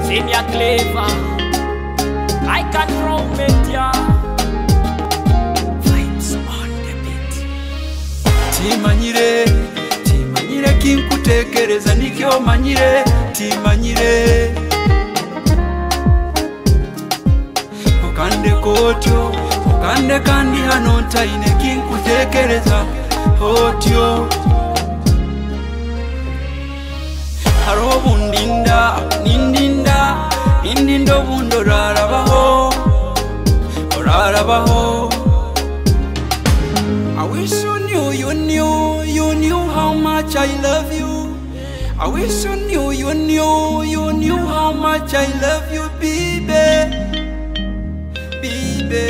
Senior clever, I can throw media. Vibes on the beat. Timanyire, timanyire kinkutekereza nikyo manyire, timanyire. Okande kotyo, okande kandi hano ntaine kinkutekereza otyo. Haro bundinda, nindinda, nindindo bundo rarabaho, rarabaho. I wish you knew how much I love you. I wish you knew how much I love you, baby, baby.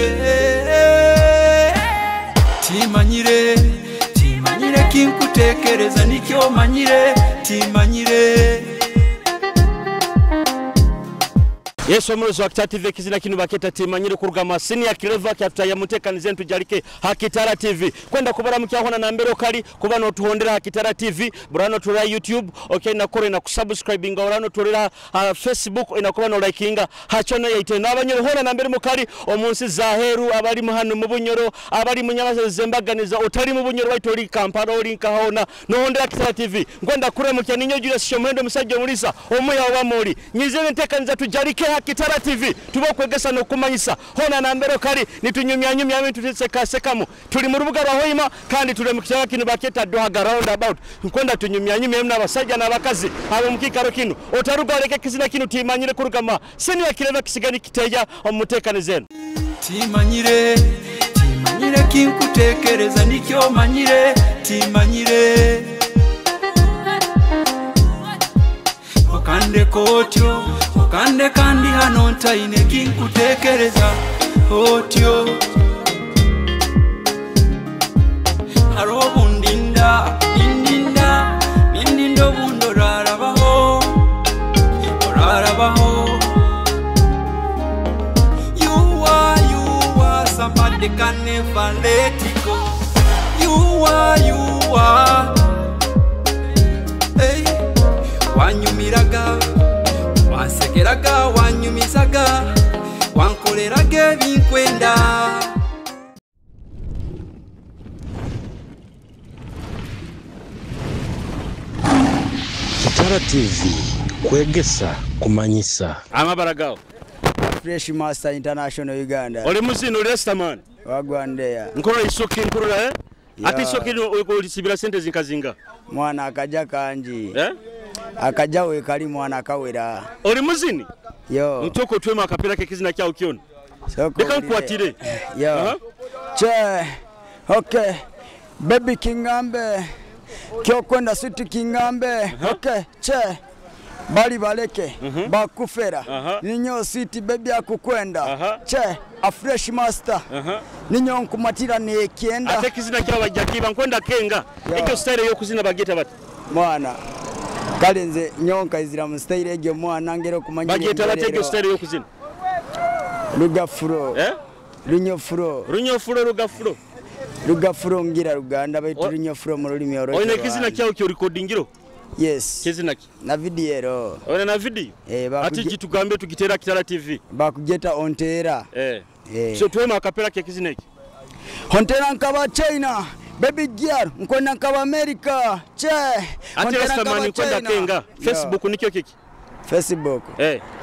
Timanyire, timanyire kinkutekereza nikyo manyire, timanyire. Yesu omulozi wa Kitara TV kizina kinu baketa timanyire kurugama senior clever kyataya mutekanize Tujarike Kitara TV kwenda kubara mukyahona na mbero kali kuba no tuhondera Kitara TV burano tura YouTube okay na kore na kusubscribe ngorano turira Facebook ina kuba no likinga hachone yaite nabanyoro hona na mbere mukali omunsi zaheru abali muhano mu bunyoro abali munyabaza zembaganiza utari mu bunyoro waitori Kampala olinka hona no hondera Kitara TV kwenda kure mukya ninyo jure shomendo musajja mulisa omuya wabamuri nyizene ntekaniza Tujarike Kitara TV tubo Kwegesa no Kumanyisa hona na mbero kali nitunyumyanyumya bintu tusekasekamu tuli mu rubuga rwa Hoima kandi tuli mu kiyaga kinu baketa Duhaga roundabout nkwenda tunyumyanyumya mna basajja n'abakazi abo mukikaro kinu otarugaleke kizina kinu timanyire kurugama senior clever kisigani kiteja omutekanize timanyire timanyire kinkutekereza nikyo manyire timanyire okande kotyo okande kandi hano ntaine kinkutekereza otyo haro bundinda nindinda nindindo bundo rarabaho rarabaho. You are somebody can never let it go. You are hey wanyumiraga wasekeraga wanyumizaga wankoleraga binkwenda. Kitara TV Kwegesa Kumanyisa amabaragao Fresh Master International Uganda. Ole muzino restaurant Wagwandea. Nkoro isoki nkurura ati isoki ulisibira sente zinkazinga. Mwana akaja kanji. Akaja we kali mwana kawera. Ole muzini? Yo. Ntoko twema akapira kekizina kyao kiona. Soko. Deka nkwatire. Yo. Che. Okay. Baby kingambe. Kyo kwenda suti kingambe. Okay. Che. Bali baleke bakufera ninyo sweet baby akukwenda che a fresh master ninyo nkumatira ne kienda ate kizina kya bajakiba nkwenda kenga ekyo style yo kuzina bageta bati mwana kalenze nyonka izira mu style egyo mwana ngero kumanyira bageta bati ekyo style yo kuzina lugafuro runyofuro lugafuro ngira Ruganda baitu runyofuro mu lulimi oro oyine kizina kyao kyo recordingiro. Yes. Kizina ki? Na video. Ona na video? Ati jitugambe tukitera Kitara TV. Bakugeta ontera. So twema akapera ke kizina ki? Ontera nkaba China. Baby girl, nkona nkaba America. Che. Ati restaurant nkwenda kenga. Facebook nikyo kiki? Facebook.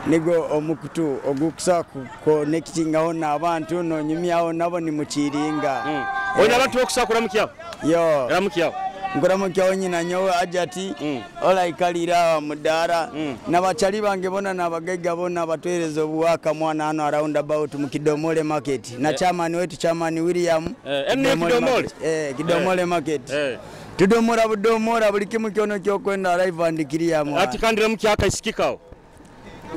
Nigo omukutu ogukusa ku connecting aho nabantu no nyumyaho nabo ni mukiringa. Oyina abantu okusakura mukyawo? Yo. Ramukyawo. Ngoramo kyawo nyina nyowe ajati ola ikalira mudara nabachali bange bona nabagega bona batwerezo buwaka mwana hano around about mukidomole market na chairman wetu chairman William kidomole market tudomora budomora buli kimu kyono kyokwenda live and kiriya ati kandira mukyaka isikikao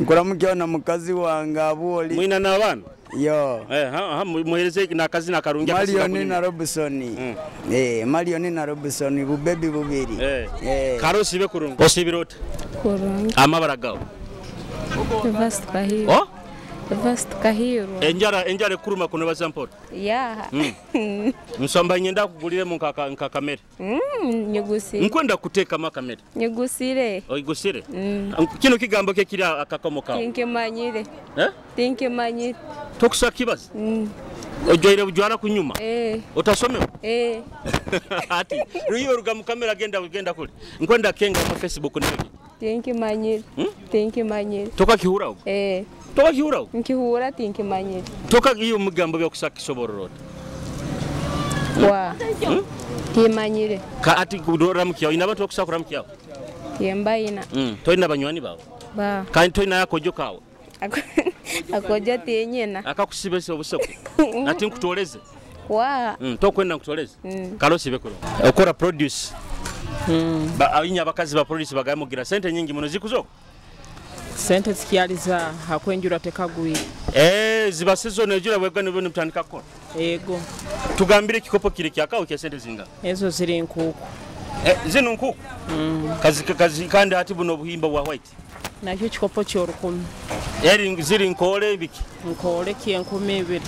ngoramo kyona mukazi wanga aboli mwina nabana yo muhereze na kazi na karungi Marioni na Robinson Marioni na Robinson bubebi bubiri karo sibe kurungu osibirota kurungu amabaragao basta hiyo Vast Kahiro. Enjara kuruma kuno bazampota. Yeah. Nsamba nyenda kugulire mu nkakamera. Nyugusire. Nkwenda kuteka makamera. Nyugusire. Oyigusire. Kino kigambo ke kiri akakomoka. Tinkimanyire. Tinkimanyire. Tokusa kibazi. Ojoire bujwara kunyuma. Otasomewa. Ati ruyo ruga mu kamera genda kuli. Nkwenda kenga mu Facebook niki. Tinkimanyire. Tinkimanyire. Toka kihura uko. Toka kihura uko. Nkihura tinkimanyire. Toka iyo mugambo byo kusaka kisobororo. Wa. Timanyire. Ka ati kudora mukyawo ina bantu okusakura mukyawo. Yembayina. Toina banywani bawo. Ba. Kandi toina yako jokawo. Akoja tenyena. Akakusibese obusoko. Ati nkutoleze. Wa. Tokwenda nkutoleze. Kalosi bekolo. Okora produce. Ba abinya bakazi ba produce bagamugira sente nyingi muno zikuzo. Sente zikyaliza hakwenjura tekagwira. Ziba season ejura bwega nibo mutandika kora. Yego. Tugambire kikopo kiri kyakawo kya sente zinga. Ezo ziri nkuku. Zino nkuku. Kazi kandi ati buno buhimba bwa white. Nakyo kikopo ky'orukumi. Ziri nkole biki. Nkole kyenkumi ibiri.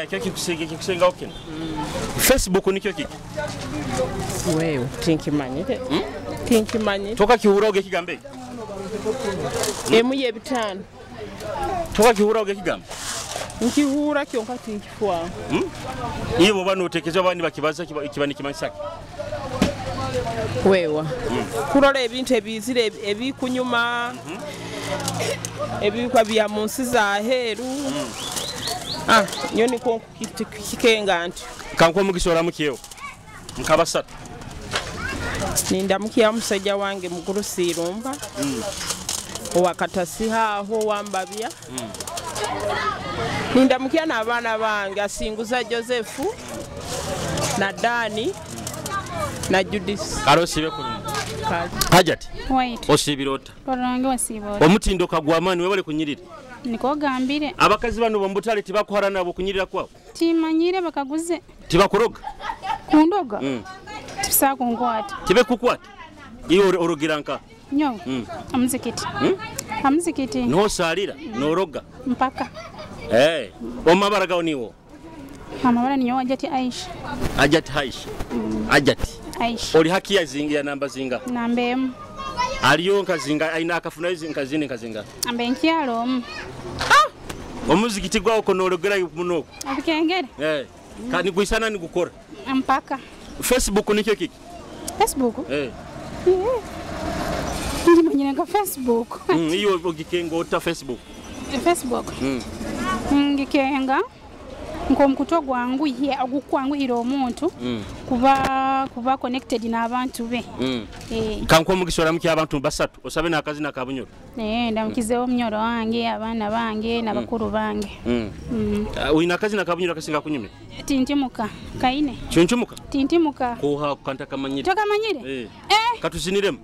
Kyo kikusenga okena. Facebook nikyo kiki. Wewe tinkimanyire. Tinkimanyire. Toka kihura oge kigambe. Emu y'ebitano. Toka kihura oge kigambe. Nkihura kyonka tinkifwa. Iyo bano utekezo abandi bakibaza kibani kimansaki. Wewa. Kurola ebintu ebizire ebikunyuma. Ebikwa bya munsi za heru. Nyoni ko kikenga nti. Kanko mugisora mukyewo. Nkabasatu. Ninda mukiya musajja wange mukuru sirumba. Owakatasi haho wambabya. Ninda mukiya n'abaana bange asinguza Joseph na Dani na Judith. Karosibe kuruma. Hajati. Wait. Osibirota. Korange wasibora. Omutindo kagwamani webale kunyirira. Niko gambire. Abakazi bano bombutale tibakuharana abo kunyirira kwabo. Timanyire bakaguze. Tibakuroga. Kundoga. Tisa kunkwata. Tibe kukwata. Iyo orogiranka. Nyo. Amuzikiti. Amuzikiti. No salira, no roga. Mpaka. Omabara gawo niwo. Amabara niyo Ajati Aisha. Ajati Aisha. Ajati. Aisha. Oli haki ya zinga namba zinga. Nambemu. Aliyo nkazinga aina akafuna izinga zine nkazinga. Ambe nkyalo. Omuzikiti gwawo konologera munoko. Abikengere. Kani gwisana ni gukora. Mpaka. Facebook nikyo kiki? Facebook? Ndi manyanga Facebook. Iyo ogikengo ota Facebook. Facebook. Ngikenga nkomkuto gwangu ye agukwanguhira omuntu kuba connected n'abantu be. Kanko mugisora muki abantu basatu osabe nakazi nakabunyoro. Ndamukizeho mnyoro wange abana bange nabakuru bange. Uina kazi nakabunyoro kasinga kunyume. Tintimuka kaine. Chunchumuka? Tintimuka. Ko kanta kamanyire. Tokamanyire? Katuziniremu.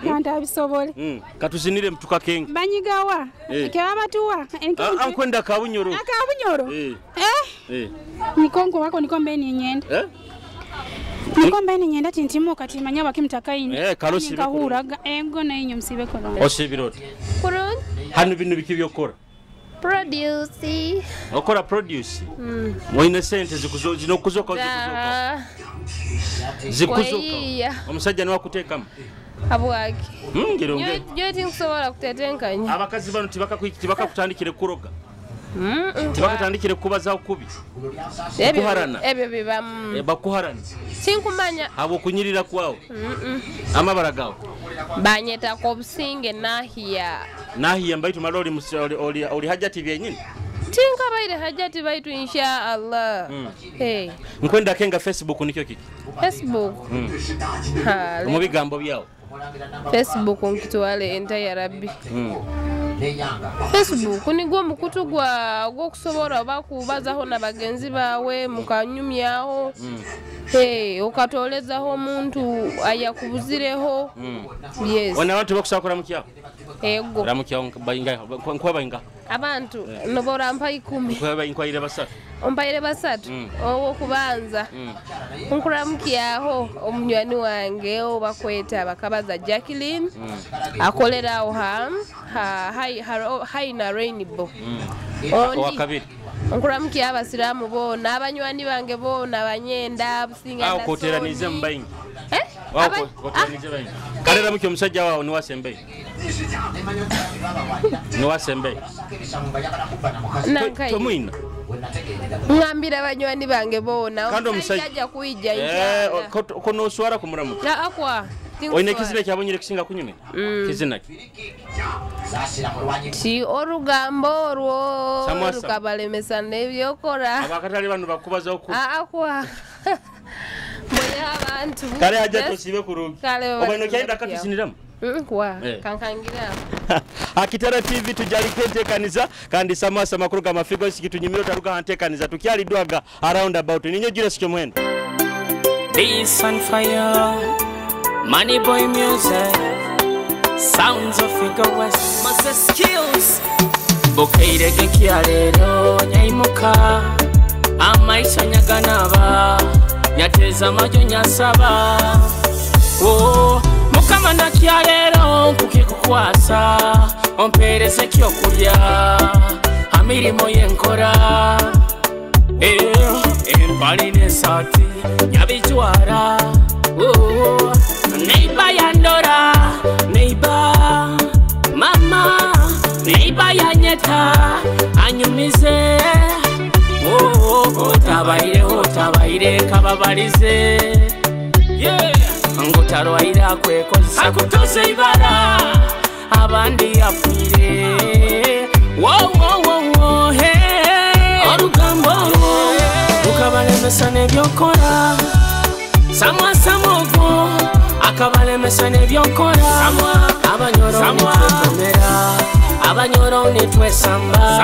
Nanda bisobole. Katuzinire mtukakenga. Banyigawa. Kewabatuwa. Ankwenda kabunyoro. Akabunyoro. Nikongo wako nikombe ni nyenda. Nikombe ni nyenda tintimuka timanya bakimtakaine. Kalosi kahuraga ego na inyo msibe kono. Osibirota. Kurun. Hanu bintu bikibyo Produce. Okora produce. Moine sente zinokuzoka zikuzoka. Omusajja ni wakutekamu. Abwaki. Ngironge. Yo tinkusobola kutetenkanya. Abakazi bano tibaka kutandikire kuroga. Tibaka kutandikire kubaza okubi. Kuharana. Ebyo bibamu. Bakuharana. Tinkumanya. Abo kunyirira kwawo. Amabara gawo. Banyeta ko businge nahiya mbaitu malori oli hajati byenyini. Tinka baire hajati baitu insha Allah. Nkwenda kenga Facebook nikyo kiki? Facebook. Mu bigambo byawo. Facebook nkitwale entire rabbi. Facebook nigwo mukutu gwo kusobora bakubazaho nabagenzi bawe mukanyumyaho. Ukatolezaho omuntu ayakubuzireho. Yes. Wana abantu bakusakura mukyawo. Ego. Ramukyawo bayinga nkwabayinga. Abantu nobora mpa 10. Nkwabayinga basatu. Ompaire basatu. Owo kubanza. Nkuramukyaho omunywani wange obakweta bakabaza Jacqueline. Akolera aho haina rainbow Wakabiri nkuramukiye abasiramu bona abanywani bange bona abanyenda businga na koteranize mbayingi koteranize bayingi kalera mukyo musajja wawo ni wasembe nankai tomwina ngambira abanywani bange bona kando musajja kuija kono swara kumuramuka akwa oine kizina kyabonyere kisinga kunyume kizina ti orugambo rwo rukabalemesa nebyokora abakatali banu bakubaza oku akwa moya abantu kale aja tosibe kurugi obano kyaenda katusiniramu kwa kankangira Kitara TV tujarike ntekaniza kandi samasa makuru kama figo sikitunyimiro taruka ntekaniza tukyali dwaga around about ninyo jira sikyo mwendo Peace and fire Money boy music Sounds of Figure West Master skills Bukeire kekialero nyaimuka Amaisha nyaganaba Nyateza majo nyasaba Oh Mukama na kialero kukikukwasa Ompereze kyokulya Amirimo yenkora Embali nesati Nyabijwara Neighbor yandora Neighbor Mama Neighbor yanyeta Anyumize Otabaire kababalize Yeah Ngotarwaira kwekozesa akutoze ibara Abandi afire Wow hey Orugambo Ukabalemesa nebyokora Samwa samogo Akabalemesa nebyokora Abanyoro nitwetomera Abanyoro nitwesamba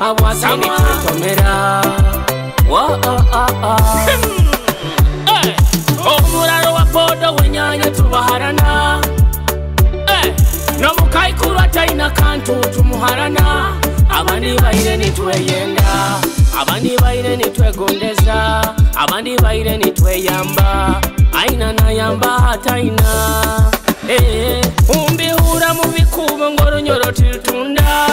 Abwasi nitwetomera Omuraro wa podo wenyanya tubaharana Nomukaikuru ataina kantu tumuharana Abandi baire nitweyenda Abandi baire nitwegondeza Abandi baire nitweyamba Aina na yamba ataina Umbihura mu bikubo ngoronyoro tiltunda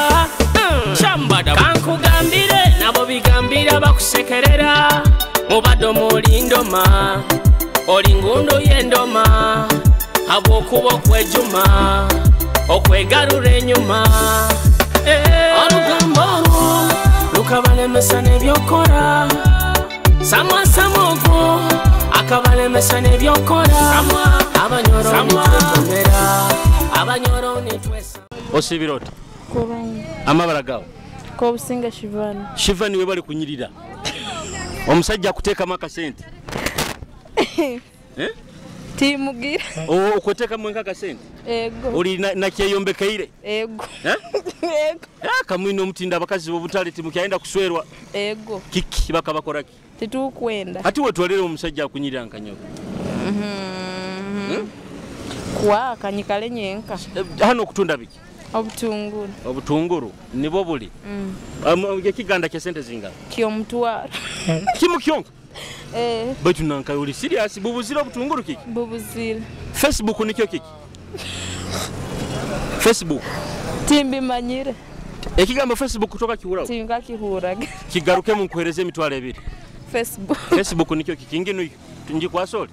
Chambada kankugambire nabo bigambira bakusekerera Mubado molindoma Olingundo yendoma Habwokubo kwejuma Okwegarura enyuma Orugambo Lukabalemesa nebyokora Samwa samogo Akabalemesa nebyokora Abanyoro nitwetomera Abanyoro nitwesa Osibirota Kurungi amabara gawo ko businga Shivani we bali kunyirira omusajja kuteeka maka sente timugira okuteka mwenka ka sente ego oli nakyeyombekeire ego ego kamwino omutinda abakazi bobutale timukyaenda kuswerwa ego kiki bakabakoraki titukwenda ati wetwalire omusajja akunyirira nkanyo kwa kanyikale nyenka hano okutunda biki obutunguru nibo buli kiganda kya sente zinga kyo mutwaro kimukyonka batu nanka oli serious bubuzira obutunguru kiki bubuzira Facebook nikyo kiki Facebook timbi manyire ekigamba Facebook kutoka kihura tinga kihuraga kigaruke mu kwereze emitwalo ebiri Facebook nikyo kiki ngino tunji kwasoli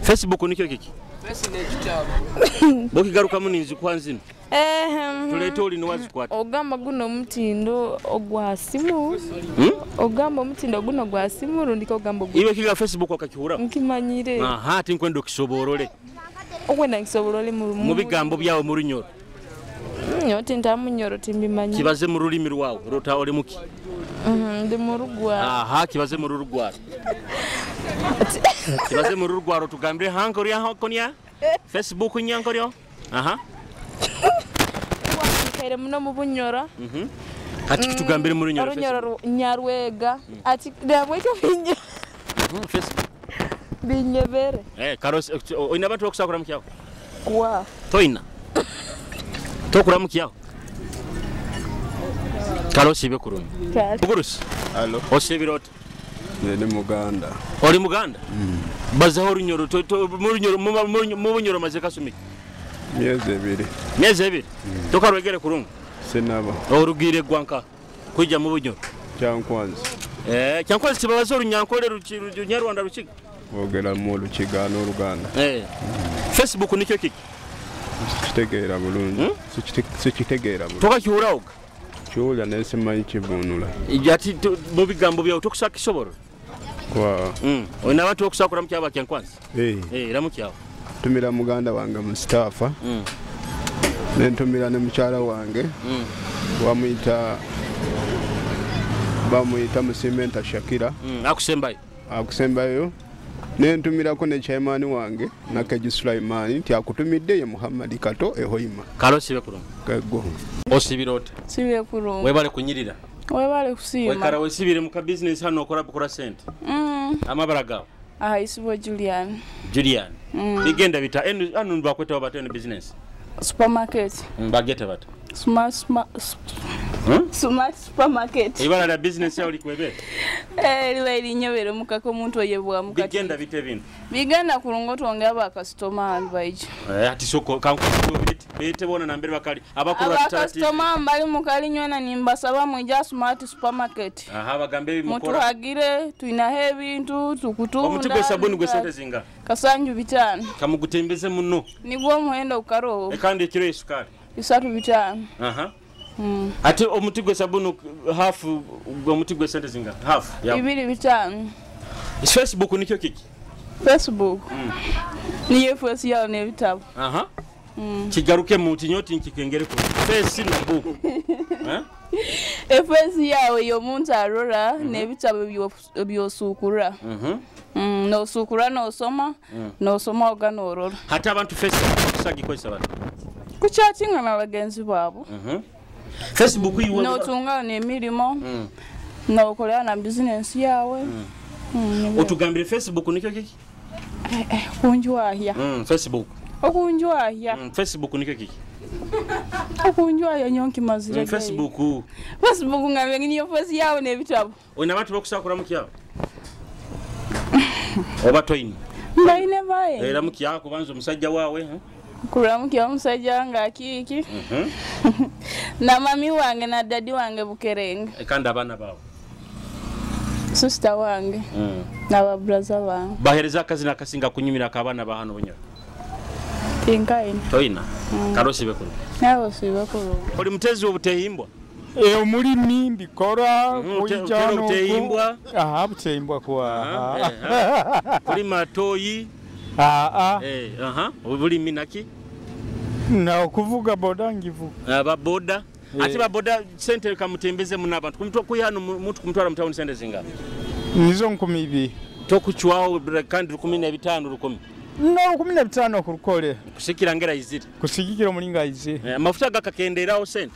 Facebook nikyo kiki bokigaruka muninzi kwanzino tulete oli niwazikwata ogamba guno mutindo ogwasimu ogamba mutindo guno gwasimu rundika ogamba guno iwe kiga Facebook akakihura nkimanyire aha tinkwendo kisoborole okwenda kisoborole mu bigambo byawo mu runyoro nyote ntamunyoro timbimanyire kibaze mu rulimi rwawo rota oli muki ndi mu rugwaro aha kibaze mu rugwaro kibaze mu rugwaro tugambire hankori aho konya Facebook nyankoryo aha kere muno mu bunyora ati kitugambire mu runyoro runyoro nyarwega ati ndabwe cyo binye Facebook binyebere karos oina bantu okusakura mukyaho kwa toina tokura mukyaho karos ibe kurungi bugurusi allo osebirota ni muganda oli muganda bazaho runyoro mu bunyoro maze kasumi Myezi ebiri. Myezi ebiri. Tokarwegere kurungu. Sinaba. Orugire gwanka. Kujja mu bunyo. Kyankwanzi. Kyankwanzi kibabaza olunyankole Runyarwanda Rukiga. Ogera mu Lukiga n'Oluganda. Facebook nikyo kiki? Sikitegeera bulungi. Sikitegeera bulungi. Tokakiwulawo. Kiwulya naye simanyi kivunula. Ati mu bigambo byawe tokusaka kisobolo. Kwa. Oyina abantu okusakula mu kyaba Kyankwanzi? Era mu kyawa. Tumira muganda wange mu staffa. Nentumira ne mukyala wange. Bamuyita Musimenta Shakira. Akusembayo. Nentumirako ne chairman wange na Keji Sulaimani nti akutumidde ye Muhammad Kato Hoima. Kalo sibe kulungu. Kego. Osibirote. Sibe kulungu. Webale kunyirira. Webale kusima. Wekara wesibire mu ka business hano okora sente. Amabara gawo. Isibo Julian. Bigenda bita anu bakweta obatene business. Supermarket. Bageta bata. Smart supermarket. Ibala la business ya ulikwebe. Liwe linyobero mukako muntu oyebwa mukati. Bigenda bite bino. Bigenda kulongoto ongaba customer albaije. Ati soko kanku bite bona na mbere bakali abakuru atati. Customer mbali mukali nyona nimbasaba mwijja smart supermarket. Bagambe bimukora. Mutu hagire tuina hebintu tukutunda. Omutu gwe sabuni gwe sente zinga. Kasanju bitano. Kamugutembeze muno. Nigwo muhenda ukaro. Kandi ekiro esukali. Isatu bitano. Ati omuti gwe sabuni half omuti gwe sente zinga half ya. Ibiri bitano. Facebook nikyo kiki? Facebook. Niye fwesi yao ne bitabo. Kigaruke muti nyoti nkikengere ku face na book. Fwesi yao yo muntu arora ne bitabo byosukura. No sukura no soma no soma ogano orora. Hata abantu Facebook kusagi kwesa abantu. Kuchatinga na bagenzi babo. Facebook yiwo no tunga ne milimo. No kolera na business yawe. Otugambire Facebook nikyo kiki? Kunjwahya. Facebook. Okunjwahya. Facebook nikyo kiki? Okunjwahya nyonki mazire. Facebook. Facebook ngabe ngiyo face yawe ne bitabo. Oyina abantu bakusakura mu kyawo. Obatoyini. Mbaine bae. Era mu kyawo kubanza omusajja waawe, Kuramukia omusajja nga kiki. Na mami wange na daddy wange Bukerenge. Kanda abana bawo. Sister wange. Na ba brother wange. Bahereza akazi nakasinga kunyumira akabana ba hano bunya. Tinkaine. Toyina. Karosi bekuru. Nawo sibekuru. Oli mutezi obutehimbwa. Omulimi mbikora kujano butehimbwa. Butehimbwa kwa. Oli matoyi. Obulimi naki? Na okuvuga boda ngivu. Boda. Ati boda sente kamutembeze munabantu. Kumutwa kuyano muntu kumutwala mutawuni sente zinga. Nizo 12. Tokuchwao kandi 15 10. No 15 kurukole. Kusikira ngera izire. Kusikira mulinga izire. Mafuta gakakenderaho sente.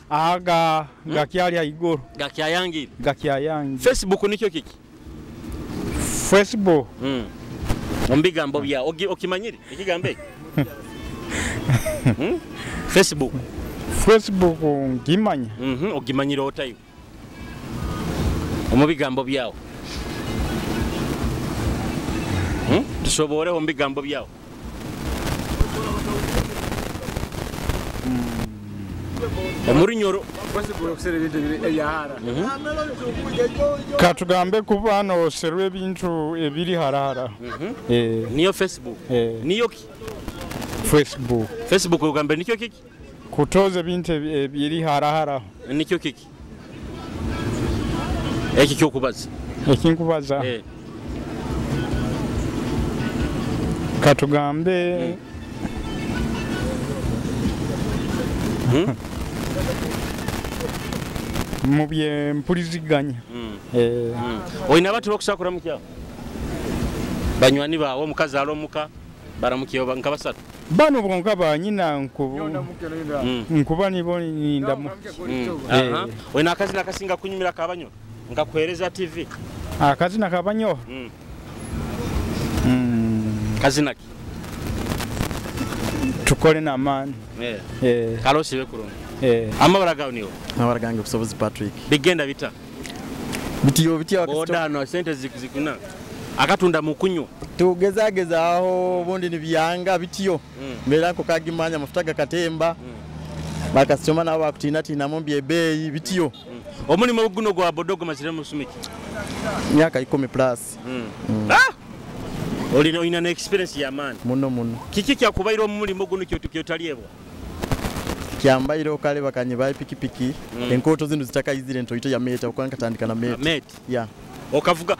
Gakyali ayigoro. Gakyayangi. Gakyayangi. Facebook nikyo kiki? Facebook. Ombigambo bya okimanyire ikigambe. Facebook. Facebook ngimanya. Okimanyire otayo. Omubigambo byawo. Tusobore ombigambo byawo. Omurinyoro katugambe kubana oserwe bintu ebiri harara. Niyo Facebook. Niyo ki? Facebook ugambe nikyo kiki? Kutoze bintu ebiri harara. Nikyo kiki? Eki kyo kubaza. Ekinkubaza. Katugambe mubye mpuliziganya. Oyina abantu bakusakura mu kyawo. Banywani bawo omukazi alomuka baramukiyo nkabasatu. Bano bonka banyina nkuba nibo nindamu. Oyina akazi nakasinga kunyumira kabanyo ngakwereza TV. Akazi nakabanyo. Kazi naki tukole na mani. Kalosi bekurungu. Amabara gawo niyo. Amabara gange kusobozi Patrick. Bigenda bita. Bitiyo Boda no sente zikuna. akatunda mukunywa tugezageza aho bundi nibyanga bityo mbera ko kagimanya amafuta gakatemba bakasoma nabo bakutina mu byebeyi bityo omulimo guno gwa bodogo mazire musumiki myaka 10 plus olina na experience ya man muno kiki kyakubairo mu mulimo guno kyotaliebwa kyambairo kale bakanye bayi pikipiki enkoto zindu zitakayizire ntoyito ya meta okankatandika na meta ya okavuga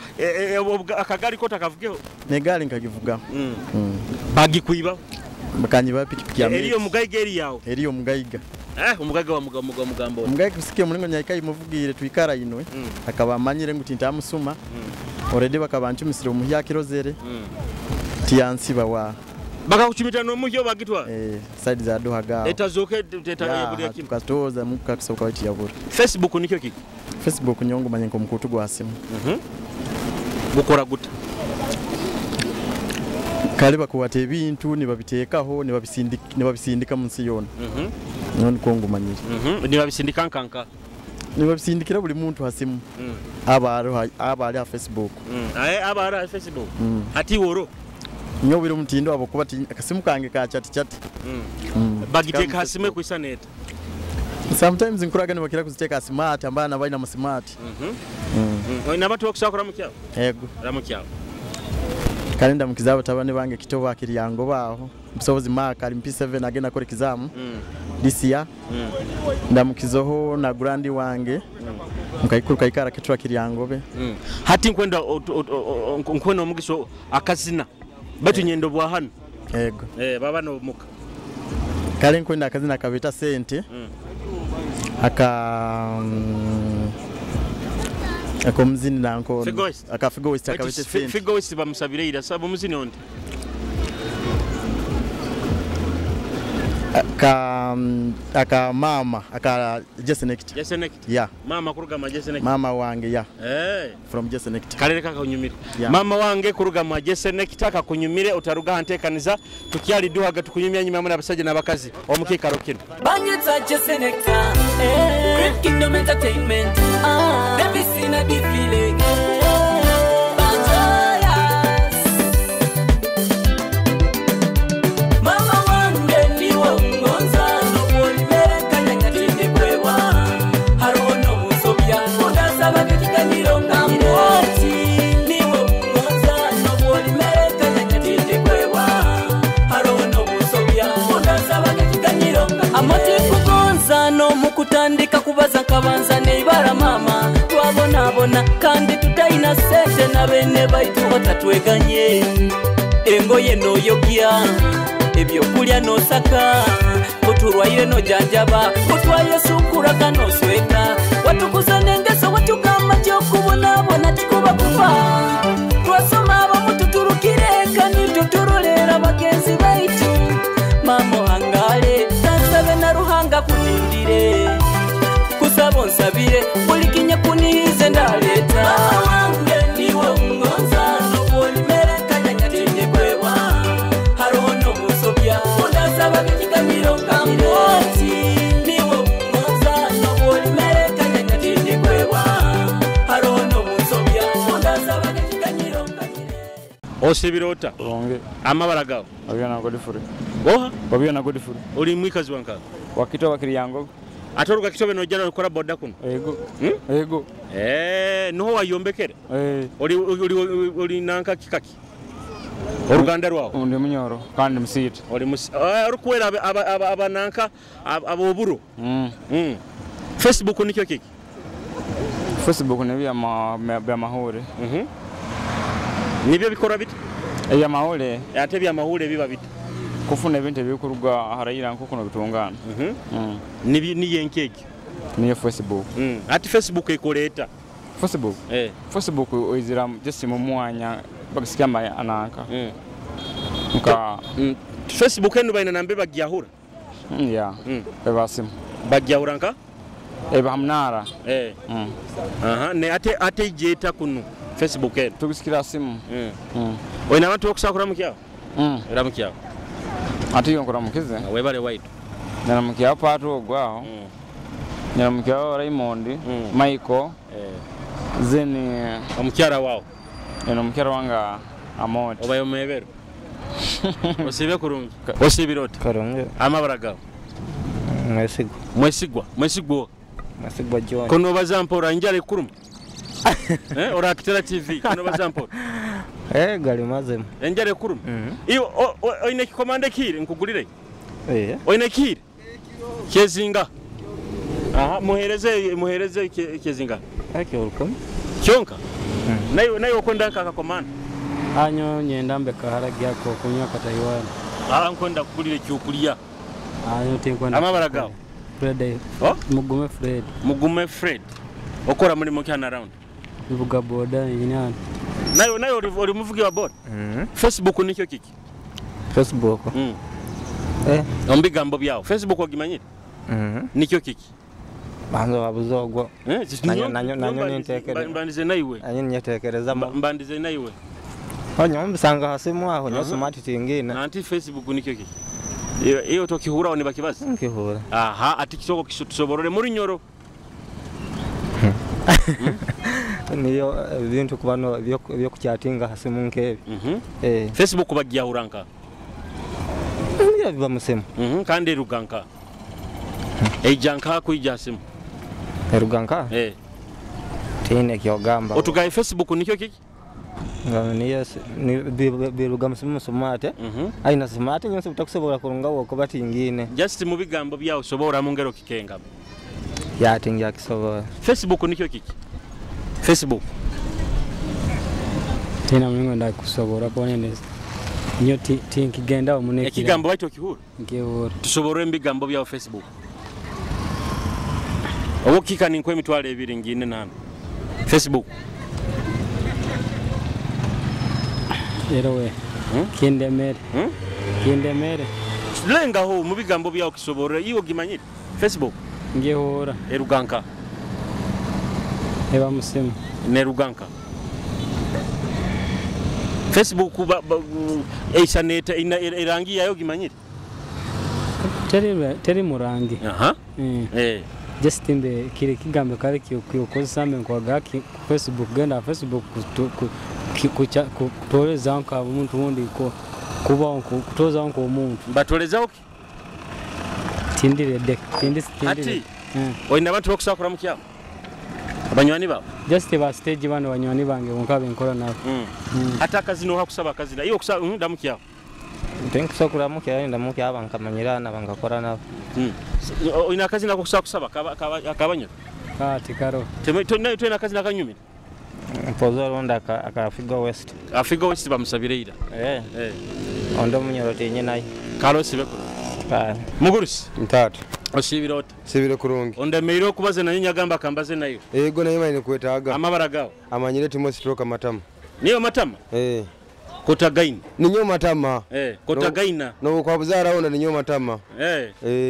akagari kota kavugeho negali nkagivuga bagi kuiba bakanye bayi pikipiki ya meta eriyo mugaiga eri yawo eriyo mugaiga umugaiga wa mugambo mugaiga kusikia mulingo nyaika imuvugire twikara inwe akaba amanyire nguti ntamusuma already bakabantu misiro muhya kirozere tiyansi bawa bakakuchimita no muhyo bagitwa side za Duhaga etazoke tetaye kim katoza mukakusoka wati yabura Facebook nikyo kiki Facebook nyongo manyenko mkutu gwa simu bukora guta kale bakuwate ebintu nibabitekaho nibabisindika munsi yona none kongo manyiri nibabisindika nkanka nibabisindikira buli muntu hasimu abari ha Facebook abari ha Facebook ati woro nyo biri mutindo abo kuba akasimu kange ka chat bagiteka hasimu kwisaneta sometimes nkuraga nibakira kuziteka smart ambana baina mu smart nabatu okusakura mukyao yego ramukyao kalenda mukizabo tabane bange kitoba akiriyango baho musobozi maka ali MP7 agenda kore kizamu this year ndamukizoho na grandi wange mukayikuru kayikara kitwa kiryango be hati nkwenda nkwenda omugiso akazina batu nyendo bwa hano yego baba no muka kale nkwenda akazina kabeta sente akomzini nanko akafigoist akabete sente figoist bamusabire ira sabo muzini onde aka mama aka Jesenect yeah mama kurugama Jesenect mama wange yeah from Jesenect kalere kaka kunyumira mama wange kurugama Jesenect akakunyumire utaruga hantekaniza tukyali Duhaga tukunyumya nyuma muri abasaje nabakazi omukika rokino banyetsa Jesenect Great Kingdom Entertainment baby sina defile kutandika kubaza kabanza neibara mama twabonabona kandi tutaina sente na bene baitu batatweganye engoye noyogya ebyo kulya nosaka kuturwaire no janjaba kutwaye sukura kanosweka watukuza nengeso watugamba cyo kubonabona kikuba kufa twasoma abamututurukire kandi tuturulera bagenzi baitu mamo hangale tasabe na ruhanga kunindire kusabo nsabire bulikinya kunihize ndaleta wange niwe ngonza nobolimere kanya tinde kwewa harono musobya ndasaba bikiganiro kamoti niwe ngonza nobolimere kanya tinde kwewa harono musobya ndasaba bikiganiro kamire osibirota onge amabaragawo abiyana godifuri oha babiyana godifuri uri mwikazi wanka wakito bakiriyango atoruka kitobe no jana ukora boda kuno ego no wayombekere uri nanka kikaki oruganda rwawo ndi munyoro kandi musite uri rukwera abananka aboburo Facebook nikyo kiki Facebook nebya mahore nibyo bikora bite ya mahore ate bya mahore biba bite kufuna ebintu bikuruga harayira nkuko bitungana ni yenkeki ni Facebook ati Facebook ikoleta Facebook izira just mu mwanya bagisikama ananka nka Facebook enu baina nambe bagyahura ya bebasimu bagyahura nka hamnara ne ate jeta kuno Facebook enu tugisikira simu oina abantu okusakura mukyao ramukyao ati yonkora mukize webale waitu na mukyao pato ogwaho na mukyao Raymond Michael zeni omukyara wao eno mukero wanga amot obayo mebero osibe kurungi osibirota karungi amabaragawo mwesigwa John kono bazampora njale kurum ora Kitara TV kono bazampora gali mazem njale kurum iyo oine kikomande kire nkugulire oine kire kezinga aha muhereze kezinga welcome kyonka nayo kwenda kaka komanda anyo nyenda mbeka haragi yako kunywa kataiwana nkwenda kugulire cyukuliya anyo tinkwenda amabaragawo Fred Mugume Fred okora muri mukana round bivuga boda nyine nayo uri muvugi wa boda Facebook nicyo kiki Facebook ombigambo byao Facebook ogimanyire nicyo kiki banzo babuzogwa nanyo nintekereza mbandize nayiwe anyo nyetekereza mbandize nayiwe onyo mbisanga hasimu aho nyo smart tingina nanti Facebook nicyo kiki iyo tokihura oni bakibaza nkihura aha ati kisoko kisutusoborore muri nyoro niyo bintu kubano byo kucyatinga hasimu nkebi Facebook bagiya uranka niyo biba musemu kandi ruganka ejanka kwijasimu ruganka tine kyogamba otugaye Facebook nicyo kiki niyo biruga musemu smart aina smart nyose bitakusobora kurunga woko batingine just mu bigambo byawo sobora mu ngero kikenga yatinga kisobora Facebook nicyo kiki Facebook tena mwengo nda kusobora kone neza nyo tinkigenda omuneki ekigambo baito kihura ngehura tusobora mbigambo byawo Facebook obukika ninkwe emitwalo ebiri ngine nana Facebook Erowe kindemere kindemere lenga ho mu bigambo byawo kisobora iyo gimanyire Facebook ngehura eruganka eba musemu ne ruganka Facebook eisaneta irangi yayo gimanyire teri murangi just imbe kile kigambo kale kyokozesame nkwagaki Facebook genda Facebook kutoleza nka umuntu wundi ko kuba kutoza nko umuntu batoleza oki tindire dek ati oina abantu bakusakura mu kyabo abanywani babo just ba stage bano banywani bange nkabe nkora nabo ata kazi no hakusaba kazi iyo kusaba ndamu kyabo nkusakura mu kyabo ndamu kyabo nkamanyirana bangakora nabo oina kazi nako kusaba akabanya ati karo tena kazi nakanyumira Pozo ronda akafiga west. Afiga west bamusabireira. Ondo munyorote nyenayi. Kalo sibeko. Mugurusi. Ntatu. Osibirota. Sibire kurungi. Onda meiro kubaze na nyagamba kambaze nayo. Ego nayo mine kwetaga. Amabaragawo. Amanyire timo stroke matama. Niyo matama? Kotagaina. Ninyo matama. Kotagaina. No kwa buzara onda ninyo matama.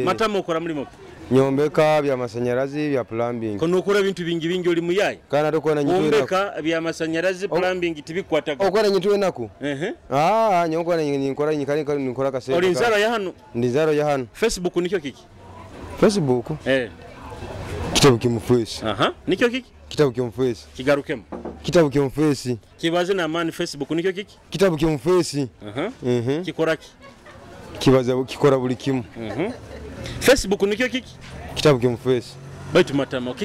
Matama ukora mulimo. Nyombeka bya masanyarazi bya plumbing. Kono ukora bintu bingi oli muyayi. Kana tokona nyitwe. Nyombeka bya masanyarazi plumbing tibikwataga. Okora nyitwe naku. Nyokora nkora nyikani nkora kasete. Oli nzaro ya hano. Ndizaro ya hano. Facebook nikyo kiki? Facebook? Kitabu kimufesi. Nikyo kiki? Kitabu kimufesi. Kigarukemo. Kitabu kimufesi. Kibaze na man Facebook nikyo kiki? Kitabu kimufesi. Kikoraki. Kibaza kikora buli kimu. Facebook nikyo kiki? Kitabu kimufesi. Baitu matama.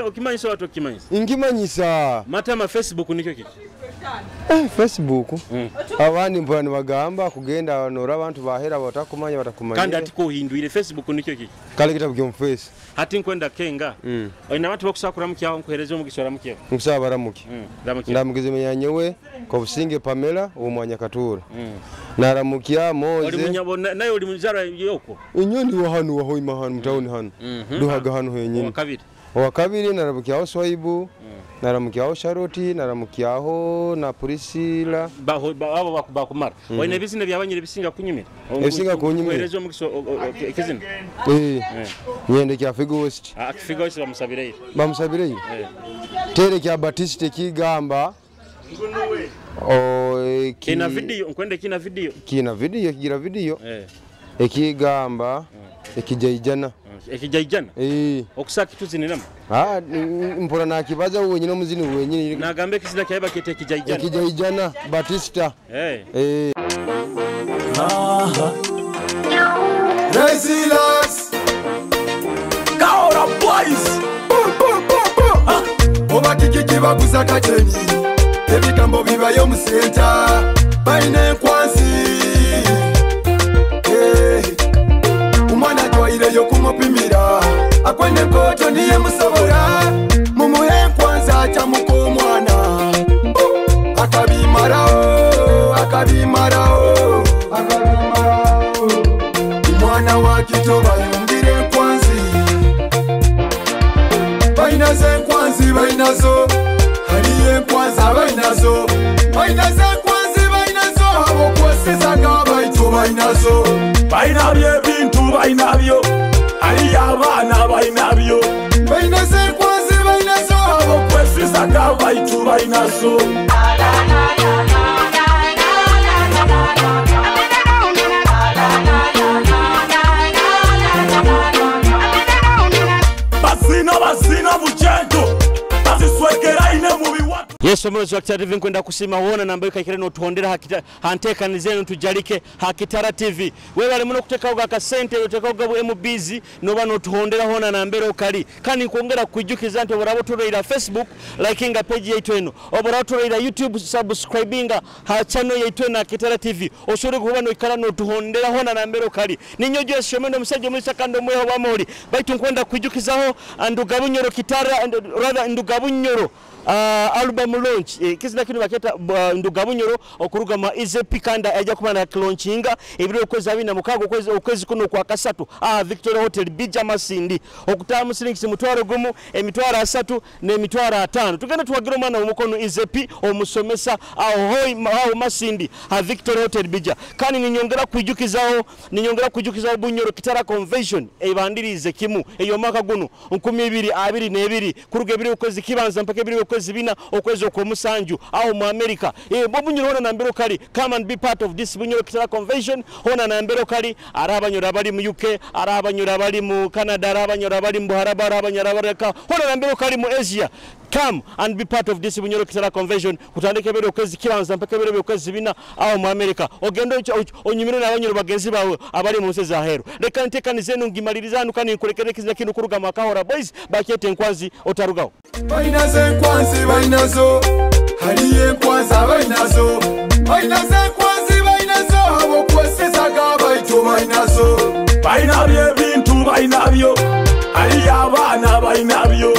Ukimanyisa watu ukimanyisa. Ingimanyisa. Matama Facebook nikyo kiki? Facebook. Abandi mbona bagamba kugenda abanora abantu bahera batakumanya batakumanya. Kandi ati ko hinduire Facebook nikyo kiki? Kale kitabu kimufesi. Hati nkwenda kenga. Oina abantu bakusakura mukyaho nkwereze omugisora mukyaho. Nkusaba muki. Ndamugize menyanyewe ko businge Pamela umwanya katura. Naramukya Moze. Oli munyabona nayo oli muzara yoko. Inyoni wa hanu wa Hoima hanu mtaoni hanu. Duhaga hanu henyini. Wa kabiri naramukyaho Swaibu. Naramukyaho Charoti, naramukyaho na Priscilla. Abo bakumara. Oine bizine byabanyire bisinga kunyumira. Bisinga kunyumira. Nkwereze omugiso kizina. Nyende kya Figo West. Figo West bamusabireye. Bamusabireye. Tere kya Batiste kigamba. Kina video nkwende kina video kigira video ekigamba ekijayijana Ekijajana? Okusaka kituziniramu? Mpora nakibaza wenyine omuzini wenyine. Nagambe kisida kyaba kete ekijajana. Ekijajana Batista. Resilience. Kaora boys. Oba kiki bakusaka cheni. Ebigambo bibayo mu center. Baine kwansi. Umwana twaire yo kumupimira. Akwene koto niye musobora. Mumuhe kwanza cha mukomwana. Akabimarao. Mwana wa kitoba yungire kwanzi. Bainaze kwanzi bainazo. Hariye kwanza bainazo. Bainaze kwanzi bainazo. Abo kwesesanga baitu bainazo. Bainabye bintu bainabyo. Hariye abana bainabyo. Bainaze kwanzi bainazo. Abo kwesesanga baitu bainazo. Basina buchento. Basiswekera ine mubi watu. Yesu mwezo wa Kitara TV kwenda kusima uona namba yuka ikireno tuhondera hanteka nizenu tujarike Kitara TV. Wewe wale muno kuteka uga kasente uteka uga MBZ no bano tuhondera hona nambero kali. Kani kuongera kujukiza nti oborabo tureira Facebook likinga page yaitu eno. Oborabo tureira YouTube subscribinga channel yaitu na Kitara TV. Oshuri kuba no ikara no tuhondera hona nambero kali. Ninyoje shomendo musaje muri sakando mweho bamori. Baitu kwenda kujukizaho andugabunyoro Kitara and rather ndugabunyoro album launch kizina kinu baketa ndugabunyoro okuruga ma izepi kanda ajja kumana launchinga ebiro okwezi abina mukago okwezi kuno kwa kasatu Victoria Hotel bija masindi okutamu silingisi mutwaro gumu emitwaro 3 ne mitwaro 5 tugenda tuwagira mwana umukono izepi omusomesa Hoima masindi Victoria Hotel bija kani ninyongera kujukizaho bunyoro Kitara convention ebandirize kimu eyo maka guno 2022 kuruga ebiro okwezi kibanza mpaka ebiro zibina okwezo ko musanju mu America bobunyoro hona nambero kali come and be part of this bunyoro Kitara convention hona nambero kali arabanyoro bali mu UK arabanyoro bali mu Canada arabanyoro bali mu Haraba arabanyoro bareka hona nambero kali mu Asia. Come and be part of this bunyoro Kitara convention kutandika bero kwezi kibanza mpaka bero kwezi bina mu America ogendo onyumiro n'abanyoro bagenzi bawe abali mu nseza hero reka ntekani zenu ngimalirizanu kani kurekere kizina kinu kuruga makahora boys bakete nkwazi otarugaho bainaze kwanzi bainazo hariye kwanza bainazo bainaze kwanzi bainazo abo kwesesanga baitu bainazo bainabye bintu bainabyo hariye abana bainabyo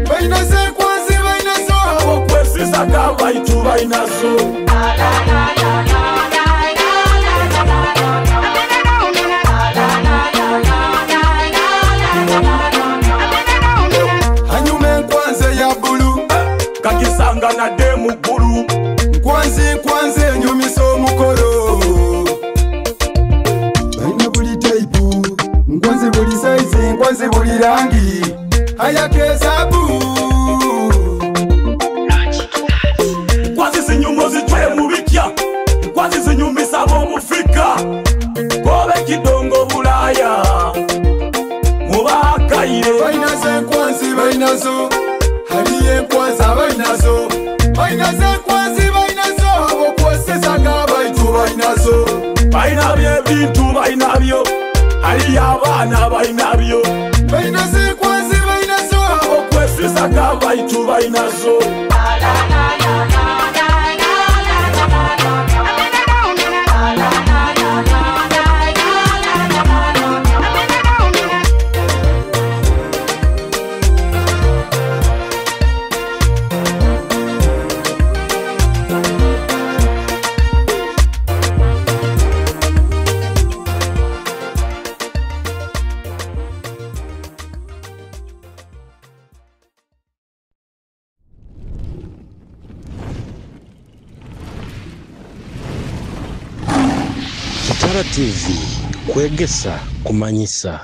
bainaze kwanzi bainazo abo kwesesanga baitu bainazo kakisanga na demu buru kwanzi nyumiso mukoro baina buli type kwanzi buli size kwanzi buli rangi hayakezabu kwanzi zinyumo zitwe mubikya kwanzi zinyumisa bo mufika kobe kidongo bulaya mubakaire baina kwanzi bainazo hariye kwanza bainazo bainaze kwanzi bainazo abo kwesesanga baitu bainazo bainabye bintu bainabyo hariye abana bainabyo bainaze kwanzi bainazo abo kwesesanga baitu bainazo Kitara TV, Kwegesa, Kumanyisa.